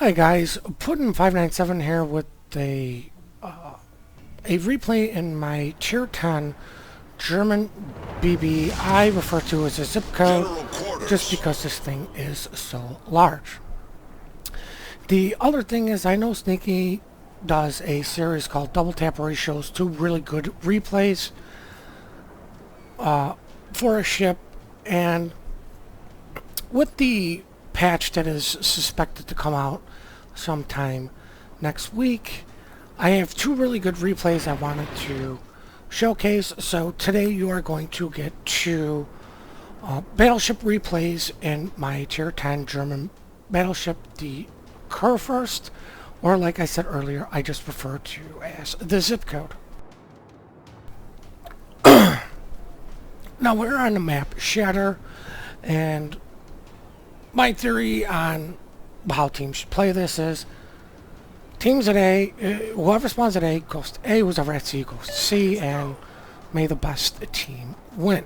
Hi guys, Putin597 here with a replay in my Tier 10 German BB I refer to as a zip code just because this thing is so large. The other thing is I know Sneaky does a series called Double Tap where he shows two really good replays for a ship, and with the patch that is suspected to come out sometime next week, I have two really good replays I wanted to showcase. So today you are going to get two battleship replays in my Tier 10 German battleship, the Kurfürst, or like I said earlier, I just refer to as the zip code. Now we're on the map Shatter, and my theory on how teams should play this is teams at A, whoever spawns at A goes to A, whoever at C goes to C, and may the best team win.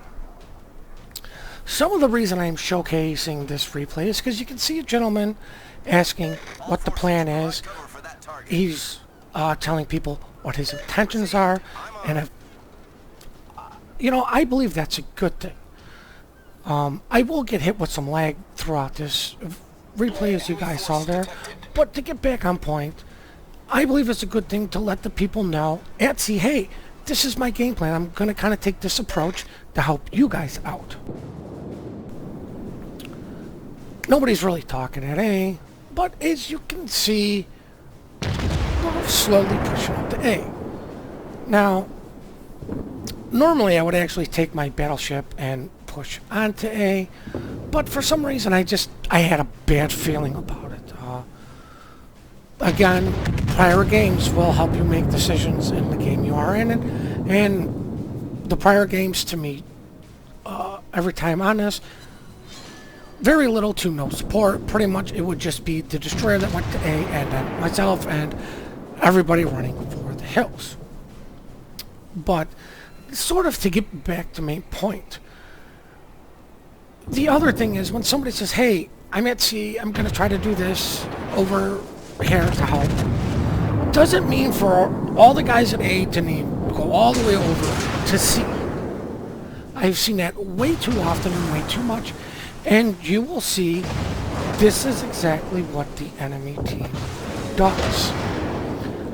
Some of the reason I'm showcasing this replay is because you can see a gentleman asking what the plan is. He's telling people what his intentions are, and if, I believe that's a good thing. I will get hit with some lag throughout this replay, as you guys saw there, but to get back on point, I believe it's a good thing to let the people know and see, hey, this is my game plan. I'm going to kind of take this approach to help you guys out. Nobody's really talking at A, but as you can see, we're slowly pushing up to A. Now, normally I would actually take my battleship and push onto A, but for some reason I had a bad feeling about it. Again, prior games will help you make decisions in the game you are in, and the prior games to me, every time on this, very little to no support. Pretty much it would just be the destroyer that went to A, and then myself and everybody running for the hills. But sort of to get back to main point, the other thing is when somebody says, hey, I'm at C, I'm going to try to do this over here to help, doesn't mean for all the guys at A to need to go all the way over to C. I've seen that way too often and way too much, and you will see this is exactly what the enemy team does.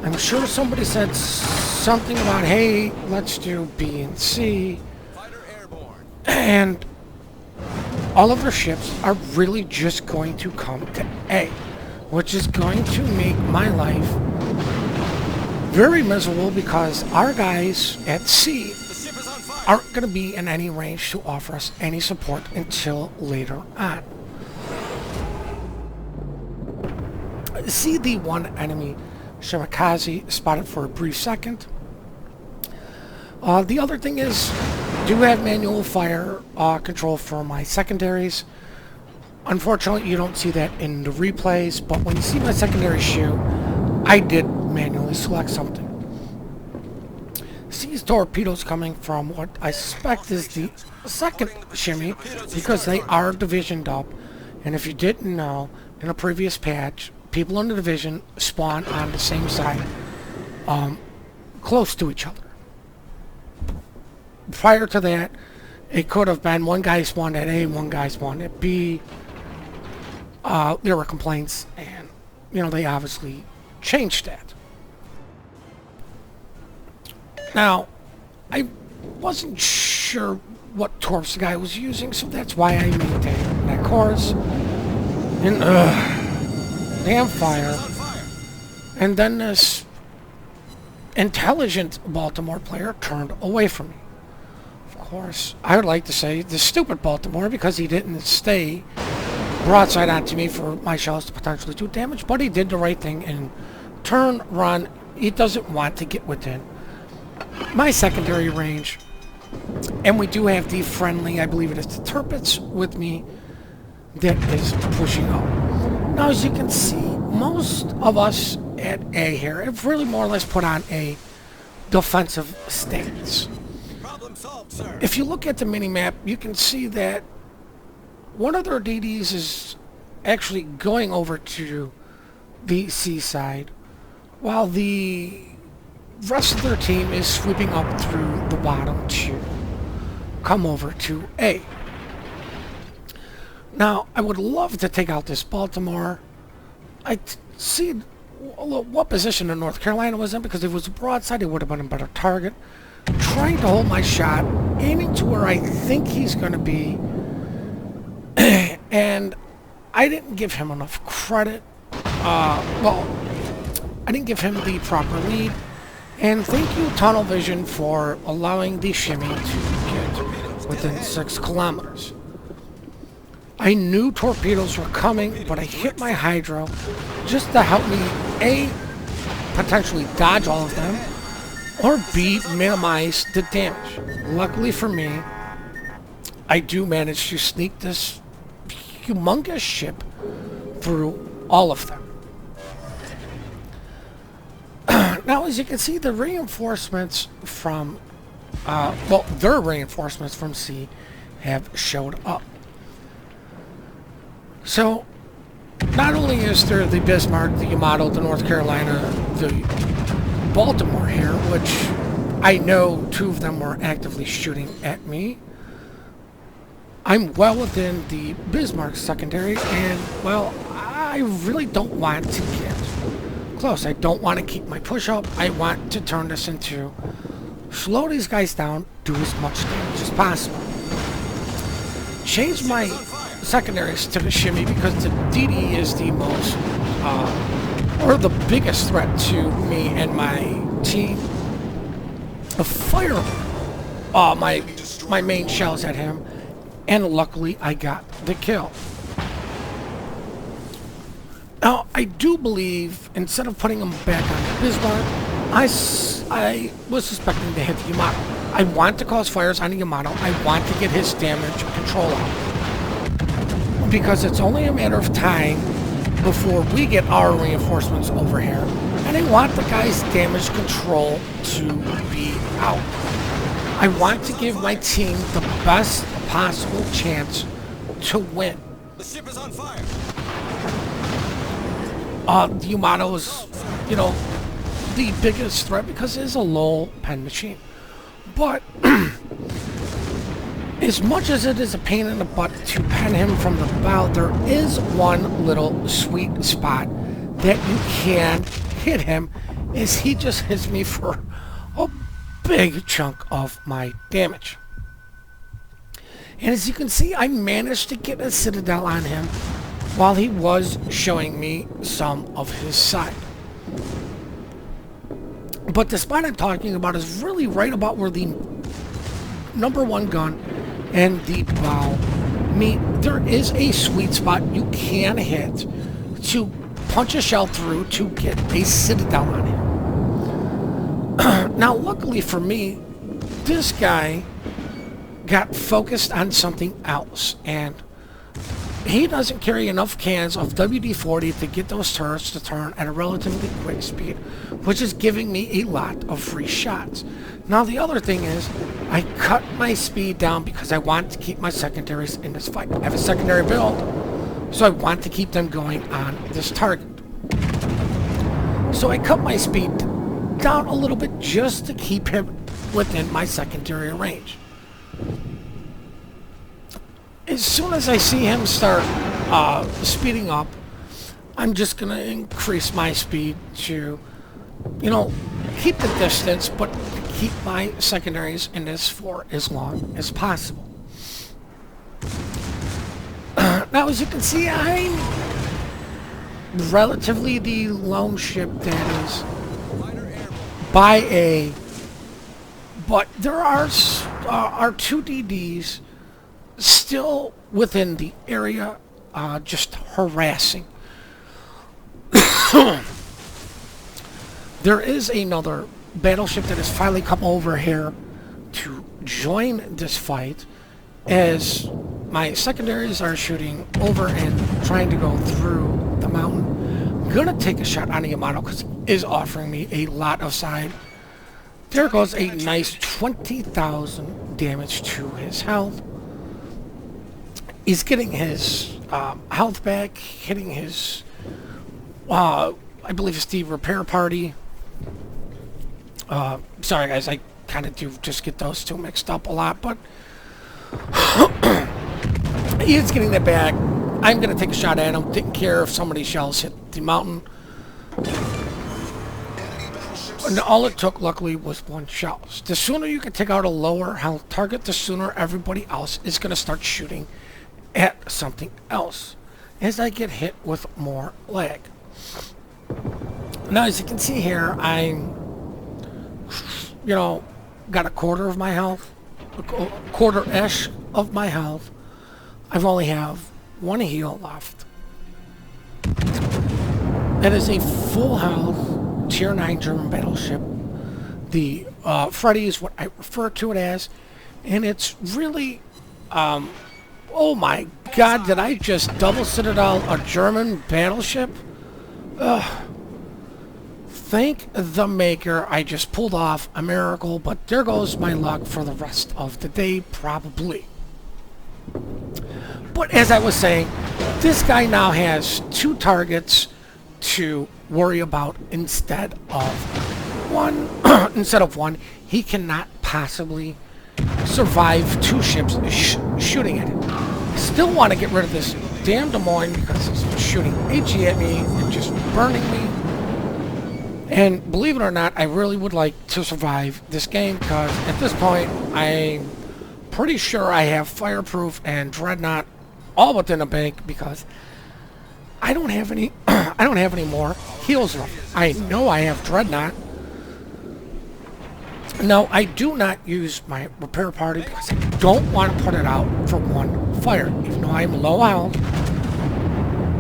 I'm sure somebody said something about, hey, let's do B and C, and all of their ships are really just going to come to A, which is going to make my life very miserable because our guys at C aren't going to be in any range to offer us any support until later on. See the one enemy Shimakaze spotted for a brief second. The other thing is, do have manual fire control for my secondaries. Unfortunately, you don't see that in the replays, but when you see my secondary shoot, I did manually select something. See torpedoes coming from what I suspect is the second shimmy, because they are divisioned up, and if you didn't know, in a previous patch, people in the division spawn on the same side, close to each other. Prior to that, it could have been one guy spawned at A, one guy spawned at B. There were complaints, and they obviously changed that. Now, I wasn't sure what torps the guy was using, so that's why I maintained that course. And damn fire. And then this intelligent Baltimore player turned away from me. Of course, I would like to say the stupid Baltimore, because he didn't stay broadside onto me for my shells to potentially do damage, but he did the right thing and turn, run. He doesn't want to get within my secondary range. And we do have the friendly, I believe it is the Turpits with me, that is pushing up. Now, as you can see, most of us at A here have really more or less put on a defensive stance. If you look at the mini-map, you can see that one of their DDs is actually going over to the seaside, while the rest of their team is sweeping up through the bottom to come over to A. Now, I would love to take out this Baltimore. I see what position the North Carolina was in, because if it was a broadside, it would have been a better target. Trying to hold my shot, aiming to where I think he's going to be, and I didn't give him enough credit. Well, I didn't give him the proper lead, and thank you, Tunnel Vision, for allowing the shimmy to get within 6 kilometers. I knew torpedoes were coming, but I hit my hydro just to help me, A, potentially dodge all of them, or B, minimize the damage. Luckily for me, I do manage to sneak this humongous ship through all of them. Now, as you can see, the reinforcements from, their reinforcements from sea have showed up. So, not only is there the Bismarck, the Yamato, the North Carolina, the Baltimore here, which I know 2 of them were actively shooting at me. I'm well within the Bismarck secondary, and, well, I really don't want to get close. I don't want to keep my push up. I want to turn this into slow these guys down, do as much damage as possible. Change my secondaries to the shimmy, because the DD is the most, or the biggest threat to me and my team. A fire my main shells at him, and luckily I got the kill. Now, I do believe, instead of putting him back on the Bismarck, I was suspecting to hit the Yamato. I want to cause fires on the Yamato. I want to get his damage control out, because it's only a matter of time before we get our reinforcements over here, and I want the guy's damage control to be out. I want to give my team the best possible chance to win. The ship is on fire. The Yamato is, you know, the biggest threat because it is a low pen machine. But as much as it is a pain in the butt to pen him from the bow, there is one little sweet spot that you can hit him, as he just hits me for a big chunk of my damage. And as you can see, I managed to get a citadel on him while he was showing me some of his side. But the spot I'm talking about is really right about where the #1 gun and the bow meet. There is a sweet spot you can hit to punch a shell through to get a citadel on him. Now, luckily for me, this guy got focused on something else, and he doesn't carry enough cans of WD-40 to get those turrets to turn at a relatively quick speed, which is giving me a lot of free shots. Now, the other thing is, I cut my speed down because I want to keep my secondaries in this fight. I have a secondary build, so I want to keep them going on this target. So I cut my speed down a little bit just to keep him within my secondary range. As soon as I see him start speeding up, I'm just going to increase my speed to, you know, keep the distance, but keep my secondaries in this for as long as possible. Now, as you can see, I'm relatively the lone ship that is by A, but there are 2 DDs still within the area, just harassing. There is another battleship that has finally come over here to join this fight, as my secondaries are shooting over and trying to go through the mountain. I'm gonna take a shot on the Yamato because it is offering me a lot of side. There goes a nice 20,000 damage to his health. He's getting his health back, hitting his I believe it's the repair party. Sorry guys, I kind of do just get those two mixed up a lot, but he is getting that back. I'm going to take a shot at him. Didn't care if somebody's shells hit the mountain. And all it took, luckily, was one shell. The sooner you can take out a lower health target, the sooner everybody else is going to start shooting at something else as I get hit with more lag. Now, as you can see here, I'm, got a quarter of my health, a quarter-ish of my health. I've only have one heal left. That is a full health tier 9 German battleship. The Freddy is what I refer to it as, and it's really, oh my god, did I just double citadel a German battleship? Thank the maker, I just pulled off a miracle, but there goes my luck for the rest of the day, probably. But as I was saying, this guy now has 2 targets to worry about instead of one. He cannot possibly survive 2 ships shooting at him. Still want to get rid of this damn Des Moines because he's shooting HE at me and just burning me. And believe it or not, I really would like to survive this game because at this point I'm pretty sure I have Fireproof and Dreadnought all within a bank because I don't have any I don't have any more heals left. I know I have Dreadnought. No, I do not use my repair party because I don't want to put it out for one fire. Even though I'm low health,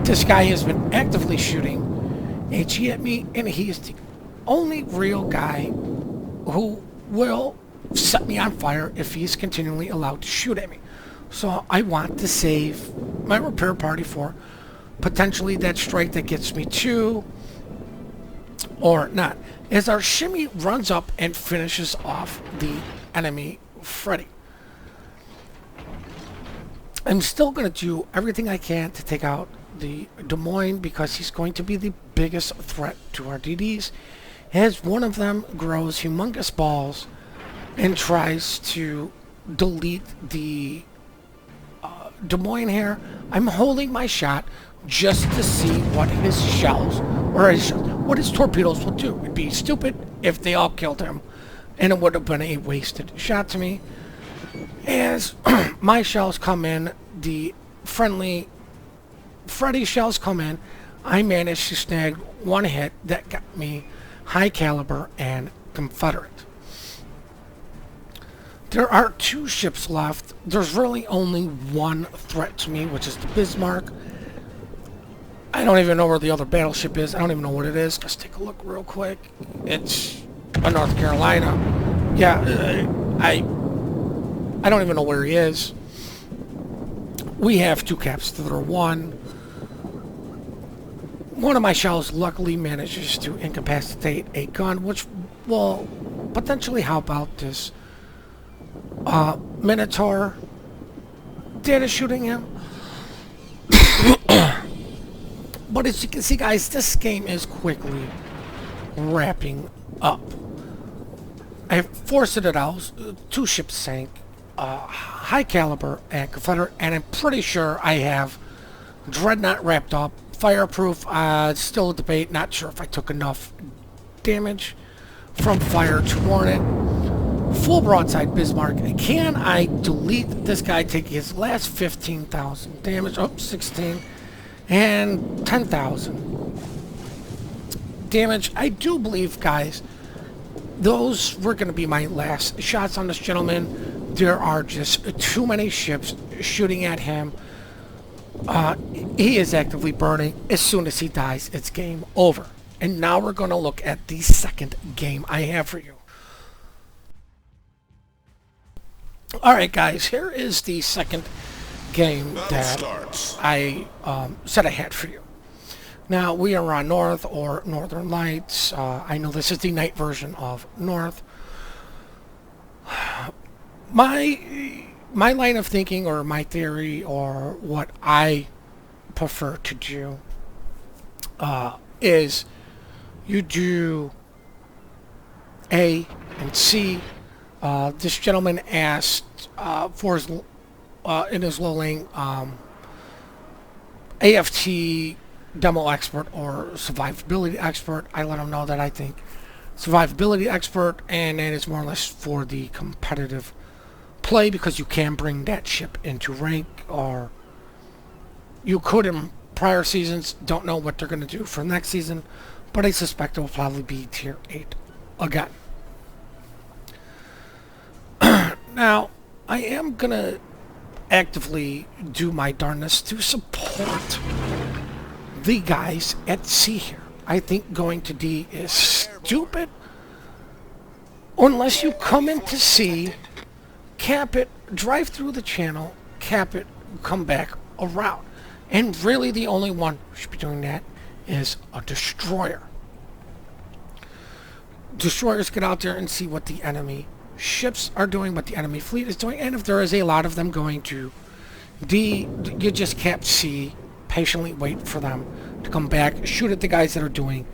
this guy has been actively shooting HE at me, and he is the only real guy who will set me on fire if he's continually allowed to shoot at me. So I want to save my repair party for potentially that strike that gets me 2 or not. As our shimmy runs up and finishes off the enemy Freddy. I'm still going to do everything I can to take out the Des Moines because he's going to be the biggest threat to our DDs. As one of them grows humongous balls and tries to delete the Des Moines here, I'm holding my shot just to see what his shells or what his torpedoes will do. It'd be stupid if they all killed him, and it would have been a wasted shot to me. As my shells come in, the friendly Freddy shells come in, I managed to snag one hit that got me high caliber and Confederate. There are 2 ships left. There's really only one threat to me, which is the Bismarck. I don't even know where the other battleship is. I don't even know what it is. Let's take a look real quick. It's North Carolina. Yeah, I don't even know where he is. We have 2 caps to their 1. One of my shells luckily manages to incapacitate a gun, which will potentially help out this Minotaur that is shooting him. But as you can see, guys, this game is quickly wrapping up. I have 4 citadels, 2 ships sank, high caliber and Confederate, and I'm pretty sure I have Dreadnought wrapped up. Fireproof, still a debate. Not sure if I took enough damage from fire to warrant it. Full broadside Bismarck. Can I delete this guy taking his last 15,000 damage? Oh, 16. And 10,000 damage. I do believe, guys, those were going to be my last shots on this gentleman. There are just too many ships shooting at him. He is actively burning. As soon as he dies, it's game over. And now we're going to look at the second game I have for you. Alright guys, here is the second game that I said I had for you. Now, we are on North or Northern Lights. I know this is the night version of North. My line of thinking, or my theory, or what I prefer to do is you do A and C. This gentleman asked for his in his low lane AFT demo expert or survivability expert. I let him know that I think survivability expert, and that is more or less for the competitive play, because you can bring that ship into rank, or you could in prior seasons. Don't know what they're going to do for next season, but I suspect it will probably be tier 8 again. Now, I am going to actively do my darndest to support the guys at C here. I think going to D is stupid unless you come into C, cap it, drive through the channel, cap it, come back around. And really the only one who should be doing that is a destroyer. Destroyers get out there and see what the enemy ships are doing, what the enemy fleet is doing, and if there is a lot of them going to D, you just cap C, patiently wait for them to come back, shoot at the guys that are doing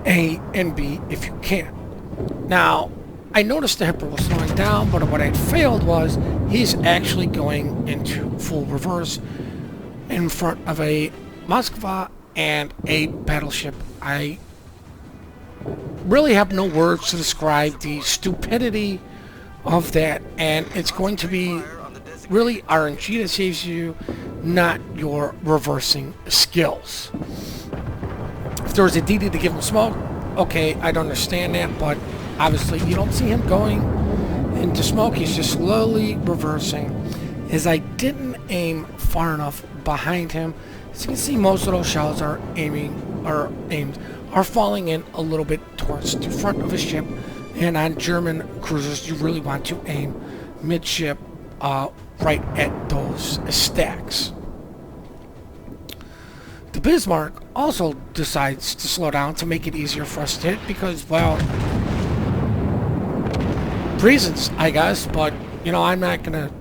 A and B if you can. Now, I noticed the Hipper was slowing down, but what I failed was he's actually going into full reverse in front of a Moskva and a battleship. I really have no words to describe the stupidity of that, and it's going to be really RNG that saves you, not your reversing skills. If there was a DD to give him smoke, okay, I'd understand that, but obviously you don't see him going into smoke. He's just slowly reversing. As I didn't aim far enough behind him, as you can see, most of those shells are falling in a little bit towards the front of a ship, and on German cruisers you really want to aim midship, right at those stacks. The Bismarck also decides to slow down to make it easier for us to hit because, well, reasons, I guess, but, you know, I'm not gonna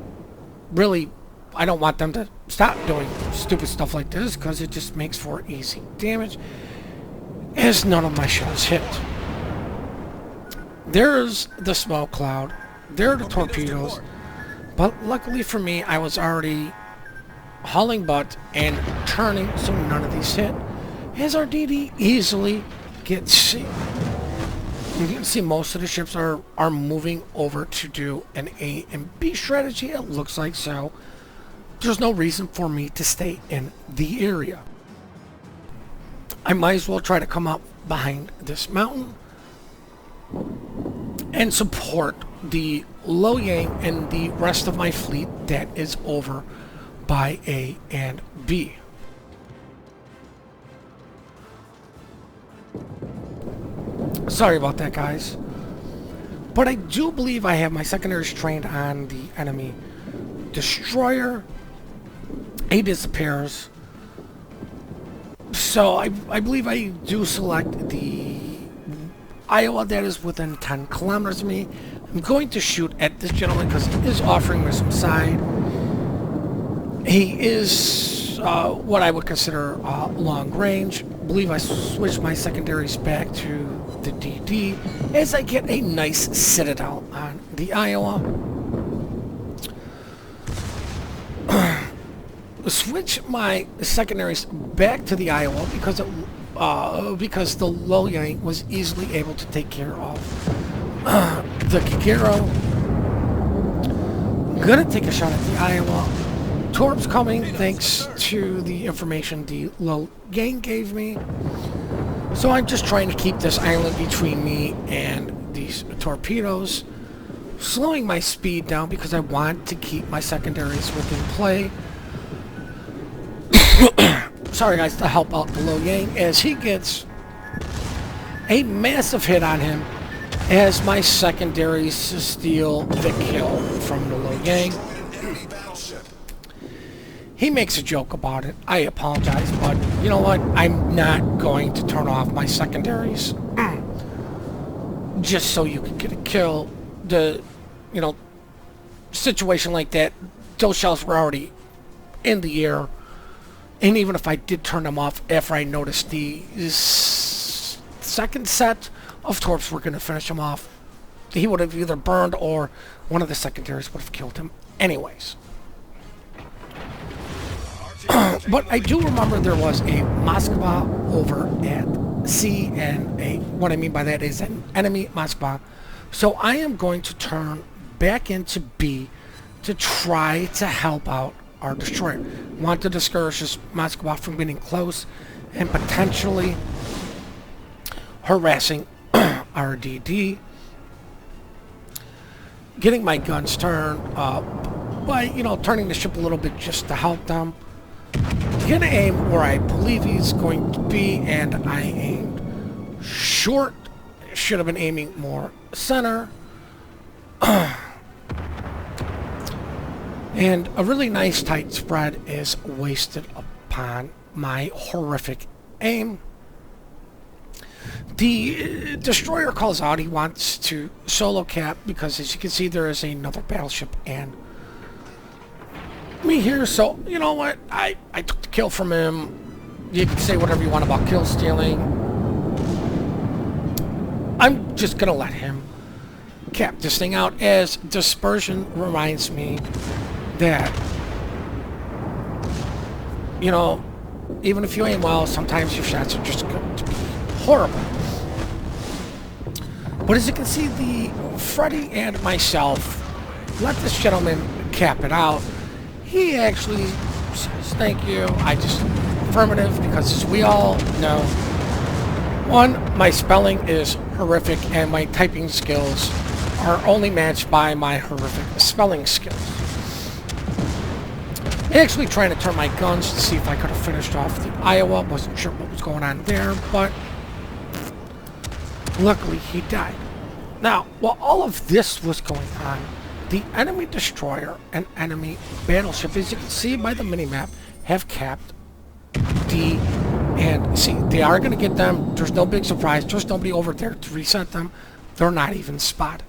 really, I don't want them to stop doing stupid stuff like this because it just makes for easy damage, as none of my shells hit. There's the smoke cloud, there are the torpedoes, but luckily for me, I was already hauling butt and turning, so none of these hit, as our DD easily gets C. You can see most of the ships are moving over to do an A and B strategy. It looks like so. There's no reason for me to stay in the area. I might as well try to come up behind this mountain and support the Lo Yang and the rest of my fleet that is over by A and B. Sorry about that, guys. But I do believe I have my secondaries trained on the enemy destroyer. A disappears. So I believe I do select the Iowa that is within 10 kilometers of me. I'm going to shoot at this gentleman because he is offering me some side. He is what I would consider long range. I believe I switched my secondaries back to the DD as I get a nice citadel on the Iowa. Switch my secondaries back to the Iowa because the Lo Yang was easily able to take care of the Kikero. I'm gonna take a shot at the Iowa. Torp's coming thanks to the information the Lo Yang gave me. So I'm just trying to keep this island between me and these torpedoes, slowing my speed down because I want to keep my secondaries within play. Sorry guys, to help out the Lo Yang as he gets a massive hit on him as my secondaries steal the kill from the Lo Yang. He makes a joke about it. I apologize, but you know what? I'm not going to turn off my secondaries just so you can get a kill. The, you know, situation like that, those shells were already in the air. And even if I did turn them off after I noticed the second set of torps were going to finish him off, he would have either burned or one of the secondaries would have killed him anyways. But I do remember there was a Moskva over at C, and what I mean by that is an enemy Moskva. So I am going to turn back into B to try to help out our destroyer. Want to discourage this Moskva from getting close and potentially harassing our DD. Getting my guns turned by, turning the ship a little bit just to help them. Gonna aim where I believe he's going to be, and I aimed short. Should have been aiming more center. And a really nice tight spread is wasted upon my horrific aim. The destroyer calls out he wants to solo cap because, as you can see, there is another battleship and me here. So you know what, I took the kill from him. You can say whatever you want about kill stealing. I'm just gonna let him cap this thing out, as dispersion reminds me that, even if you aim well, sometimes your shots are just going to be horrible. But as you can see, the Freddy and myself let this gentleman cap it out. He actually says thank you. I just affirmative, because as we all know, one, my spelling is horrific and my typing skills are only matched by my horrific spelling skills. Actually trying to turn my guns to see if I could have finished off the Iowa. Wasn't sure what was going on there, but luckily he died. Now, while all of this was going on, the enemy destroyer and enemy battleship, as you can see by the minimap, have capped D and C. They are going to get them. There's no big surprise. There's nobody over there to reset them. They're not even spotted.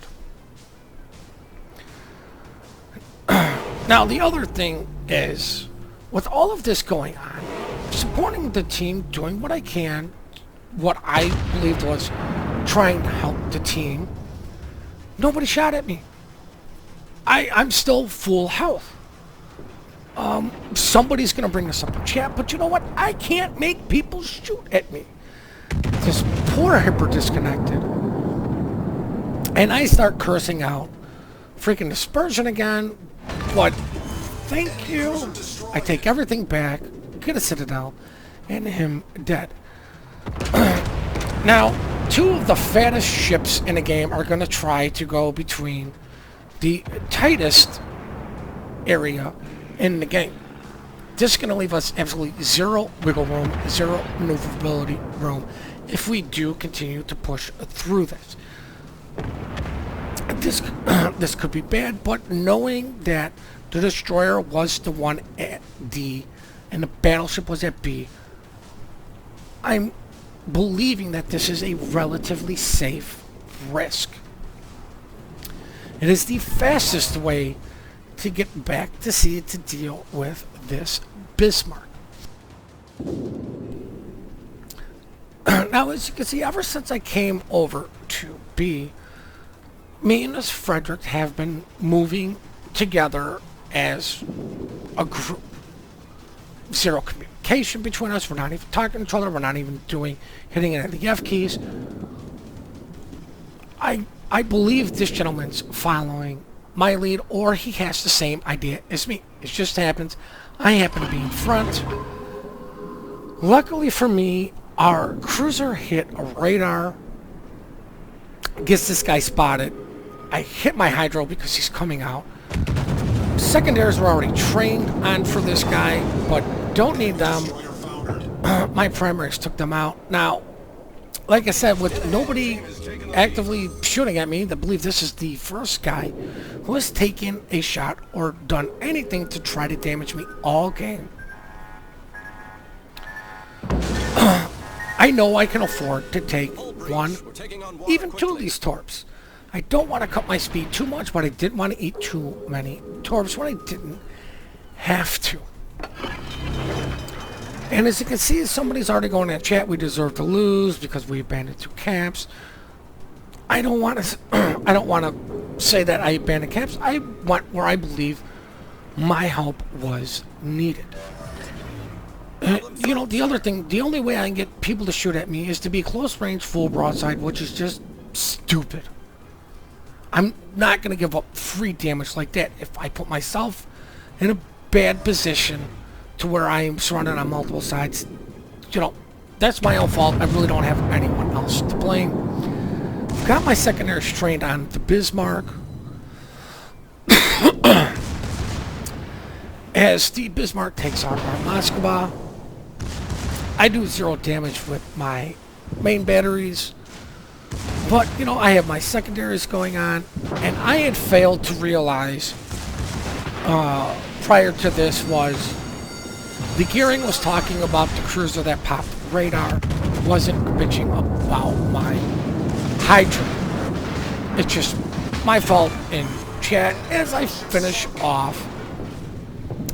Now, the other thing is, with all of this going on, supporting the team, doing what I can, what I believed was trying to help the team, nobody shot at me. I'm still full health. Somebody's going to bring this up in chat, but you know what? I can't make people shoot at me. This poor hyper disconnected. And I start cursing out freaking dispersion again. But thank you. I take everything back, get a Citadel, and him dead. Now, two of the fattest ships in the game are going to try to go between the tightest area in the game. This is going to leave us absolutely zero wiggle room, zero maneuverability room if we do continue to push through this. This could be bad, but knowing that the destroyer was the one at D and the battleship was at B, I'm believing that this is a relatively safe risk. It is the fastest way to get back to C to deal with this Bismarck. Now, as you can see, ever since I came over to B, me and this Frederick have been moving together as a group. Zero communication between us. We're not even talking to each other. We're not even hitting any of the F keys. I believe this gentleman's following my lead, or he has the same idea as me. It just happens I happen to be in front. Luckily for me, our cruiser hit a radar. Gets this guy spotted. I hit my hydro because he's coming out. Secondaries were already trained on for this guy, but don't need them. My primaries took them out. Now, like I said, with nobody actively shooting at me, I believe this is the first guy who has taken a shot or done anything to try to damage me all game. I know I can afford to take one, even two of these torps. I don't want to cut my speed too much, but I didn't want to eat too many torps when I didn't have to. And as you can see, somebody's already going in the chat, we deserve to lose because we abandoned 2 camps. I don't want to I don't want to say that I abandoned camps. I went where I believe my help was needed. You know, the other thing, the only way I can get people to shoot at me is to be close range full broadside, which is just stupid. I'm not going to give up free damage like that if I put myself in a bad position to where I am surrounded on multiple sides. You know, that's my own fault. I really don't have anyone else to blame. I've got my secondary trained on the Bismarck. As the Bismarck takes on our Moskva, I do 0 damage with my main batteries. But, you know, I have my secondaries going on, and I had failed to realize prior to this was the gearing was talking about the cruiser that popped radar, wasn't bitching about my Hydra. It's just my fault in chat as I finish off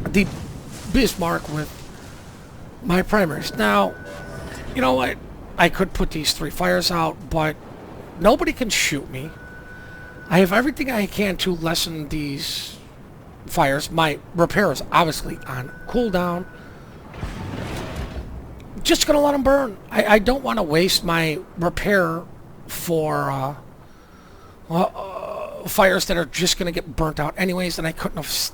the Bismarck with my primaries. Now, you know what? I could put these 3 fires out, but nobody can shoot me. I have everything I can to lessen these fires. My repair is obviously on cooldown. Just gonna let them burn. I don't want to waste my repair for fires that are just gonna get burnt out anyways, and I couldn't have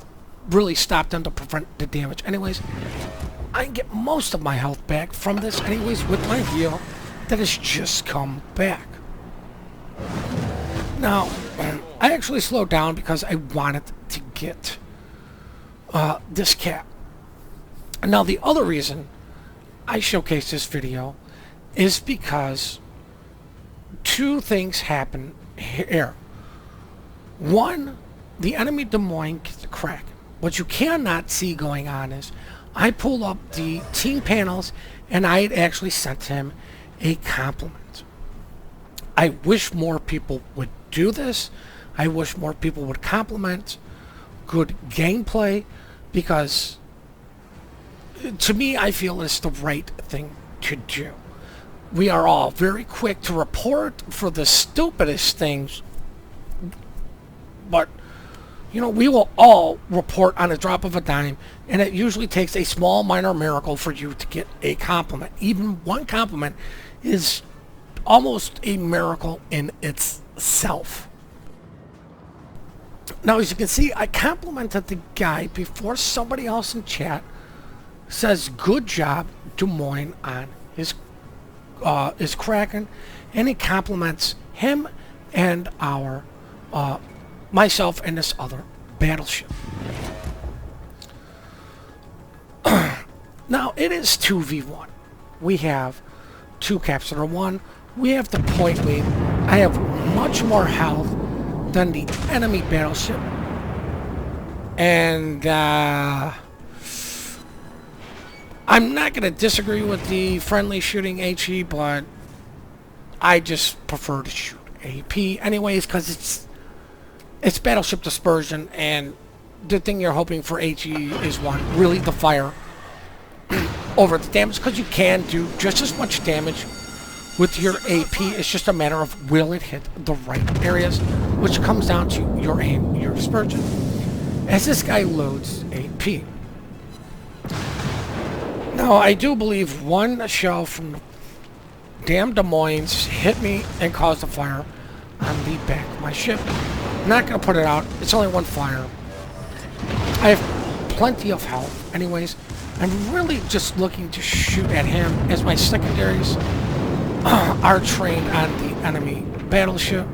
really stopped them to prevent the damage anyways. I can get most of my health back from this anyways with my heal that has just come back. Now, I actually slowed down because I wanted to get this cap. Now, the other reason I showcased this video is because 2 things happen here. One, the enemy Des Moines gets a crack. What you cannot see going on is I pull up the team panels and I had actually sent him a compliment. I wish more people would do this. I wish more people would compliment good gameplay, because to me, I feel it's the right thing to do. We are all very quick to report for the stupidest things, but you know, we will all report on a drop of a dime, and it usually takes a small minor miracle for you to get a compliment. Even one compliment is almost a miracle in itself. Now, as you can see, I complimented the guy before somebody else in chat says good job Des Moines on his Kraken, and he compliments him and our myself and this other battleship. Now, it is 2v1. We have 2 caps that are 1. We have the point lead. I have much more health than the enemy battleship. And I'm not going to disagree with the friendly shooting HE, but I just prefer to shoot AP anyways, because it's battleship dispersion, and the thing you're hoping for HE is really the fire over the damage, because you can do just as much damage with your AP. It's just a matter of will it hit the right areas, which comes down to your aim, your dispersion. As this guy loads AP. Now, I do believe one shell from damn Des Moines hit me and caused a fire on the back of my ship. I'm not going to put it out. It's only 1 fire. I have plenty of health anyways. I'm really just looking to shoot at him as my secondaries are trained on the enemy battleship.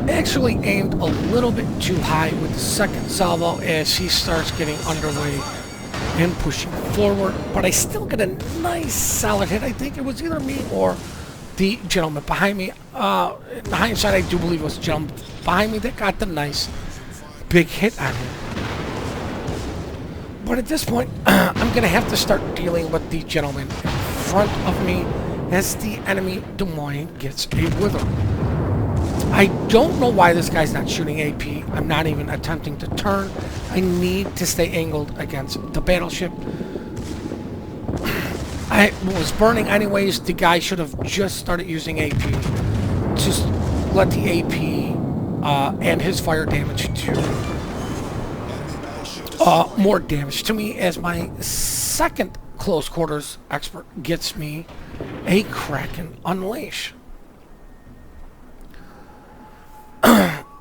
Actually aimed a little bit too high with the second salvo as he starts getting underway and pushing forward, but I still get a nice solid hit. I think it was either me or the gentleman behind me. In hindsight, I do believe it was the gentleman behind me that got the nice big hit on him. But at this point, I'm going to have to start dealing with the gentleman in front of me as the enemy Des Moines gets a wither. I don't know why this guy's not shooting AP. I'm not even attempting to turn. I need to stay angled against the battleship. I was burning anyways. The guy should have just started using AP. Just let the AP and his fire damage do more damage to me, as my second close quarters expert gets me a Kraken Unleash.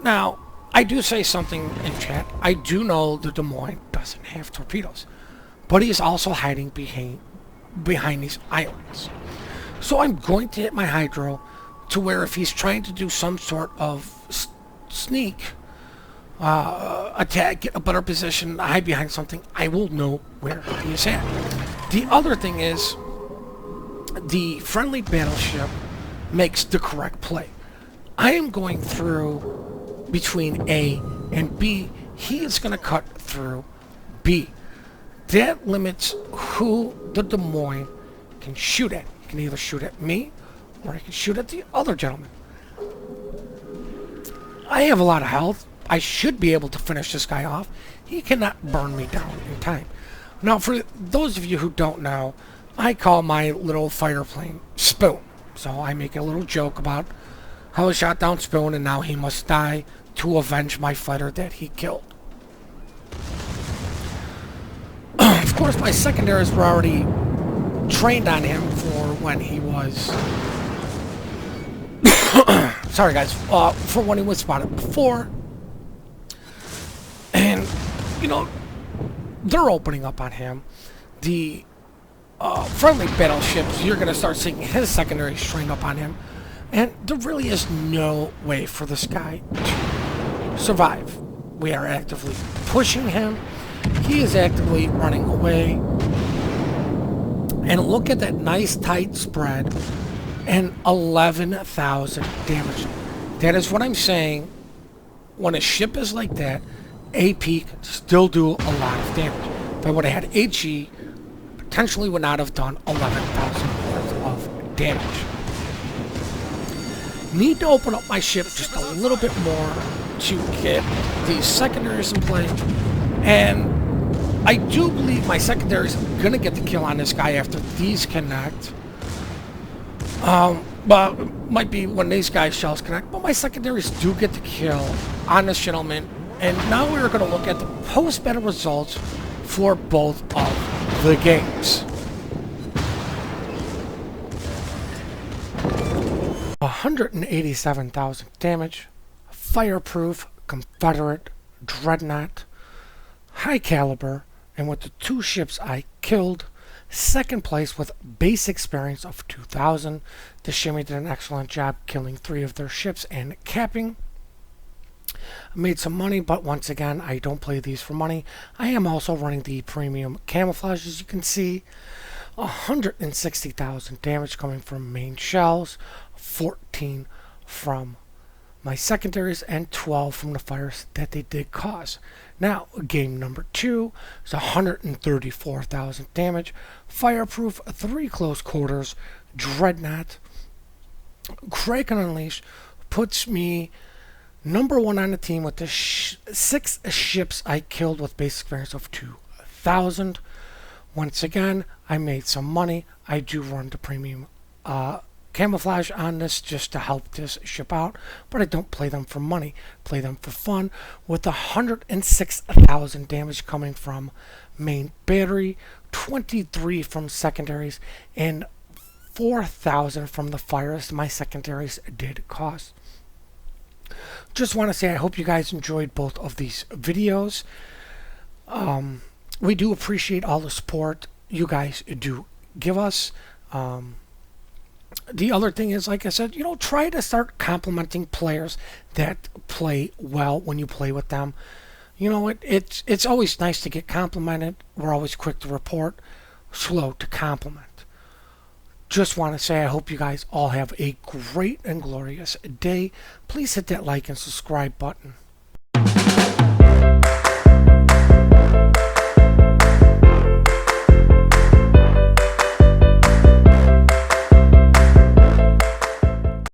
Now, I do say something in chat. I do know the Des Moines doesn't have torpedoes, but he is also hiding behind these islands. So I'm going to hit my hydro to where if he's trying to do some sort of sneak attack, get a better position, hide behind something, I will know where he is at. The other thing is, the friendly battleship makes the correct play. I am going through between A and B. He is going to cut through B. That limits who the Des Moines can shoot at. He can either shoot at me, or he can shoot at the other gentleman. I have a lot of health. I should be able to finish this guy off. He cannot burn me down in time. Now, for those of you who don't know, I call my little fighter plane Spoon. So I make a little joke about how I shot down Spoon and now he must die to avenge my fighter that he killed. Of course, my secondaries were already trained on him for when he was... Sorry guys, for when he was spotted before. And, you know, they're opening up on him. The friendly battleships, you're going to start seeing his secondaries trained up on him. And there really is no way for this guy to survive. We are actively pushing him. He is actively running away. And look at that nice tight spread. And 11,000 damage. That is what I'm saying. When a ship is like that, AP can still do a lot of damage. If I would have had HE, potentially would not have done 11,000 worth of damage. Need to open up my ship just a little bit more to get these secondaries in play. And I do believe my secondaries are going to get the kill on this guy after these connect. But might be when these guys' shells connect. But my secondaries do get the kill on this gentleman. And now we're going to look at the post-battle results for both of the games. 187,000 damage, fireproof Confederate Dreadnought, high caliber, and with the two ships I killed, second place with base experience of 2,000. The Shimmy did an excellent job killing 3 of their ships and capping. I made some money, but once again, I don't play these for money. I am also running the premium camouflage, as you can see. 160,000 damage coming from main shells, 14 from my secondaries, and 12 from the fires that they did cause. Now, game number 2 is 134,000 damage, fireproof, 3 close quarters, Dreadnought. Kraken Unleash puts me number 1 on the team with the 6 ships I killed with base experience of 2,000. Once again, I made some money. I do run the premium camouflage on this just to help this ship out, but I don't play them for money. Play them for fun with 106,000 damage coming from main battery, 23 from secondaries, and 4,000 from the fires my secondaries did cause. Just want to say I hope you guys enjoyed both of these videos. We do appreciate all the support you guys do give us. The other thing is, like I said, you know, try to start complimenting players that play well when you play with them. You know, it's always nice to get complimented. We're always quick to report, slow to compliment. Just want to say I hope you guys all have a great and glorious day. Please hit that like and subscribe button.